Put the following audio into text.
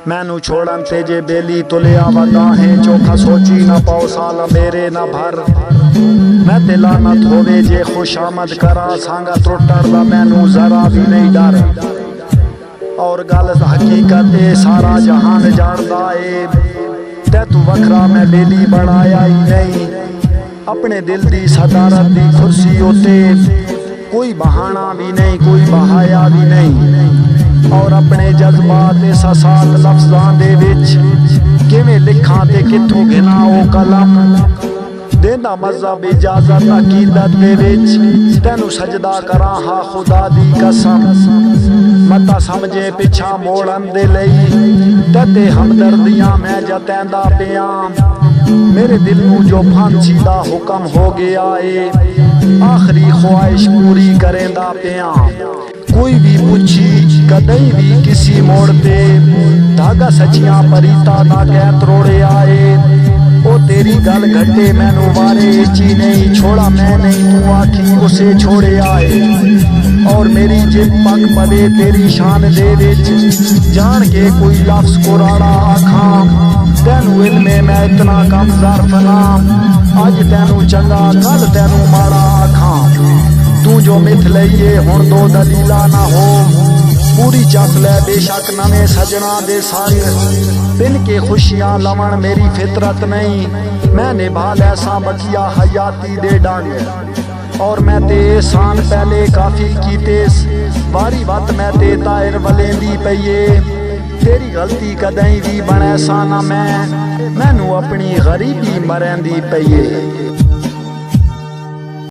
मैनू छोड़न ते जे बेली तुलिया वगाहें चोखा सोची ना पाओ साल मेरे ना भर मैं ते लानत होवे जे खुशामद करा सांगा त्रुटण दा मैनू जरा भी नहीं डर और गल हकीकत ए सारा जहान जानदा ए ते तू वखरा मैं बेली बनाया ही नहीं अपने दिल दी सदारत दी कुर्सी उत्ते कोई बहाना भी नहीं कोई बहाया भी नहीं और अपने जज्बात एहसासात लफ्ज़ां दे विच किवें लिखां ते कित्थों गिना ओ कलम देंदा मज़हब इजाजत अकीदत दे विच तैनू सजदा करा हा खुदा दी कसम मता समझे पिछा मोड़न दे लई ते हमदर्दियां मैं जतैंदा पिया मेरे दिल नू जो फांसी दा हुक्म हो गया ए आखिरी ख्वाहिश पूरी करेंदा पिया कोई भी पूछी कदई भी किसी मोड़ ते धागा सचियां परीता दा कै त्रोड़े आए ओ तेरी गल घटे मैनू वारे ची नहीं छोड़ा मैं नहीं तू आखी उसे छोड़े आए और मेरी जे पग पवे तेरी शान दे विच जान के कोई लफ्ज़ कुराड़ा आखां तैनू इल्मे मैं इतना कम ज़र्फ ना अज तैनू चंगा कल तैनू माड़ा आखां तू जो मिथ लईए हुण दो दलीला ना हो पूरी चस लै बेशक नवे सजना दे संग बिन के खुशियां लवण मेरी फितरत नहीं मैं निभा लैसा बकिया हयाती दे डंग और मैं ते एहसान पहले काफी कीते बारी वत मैं ते तायर वलेंदी पईए तेरी गलती कदई भी बने सा ना मैनू अपनी गरीबी मरेंदी पईए।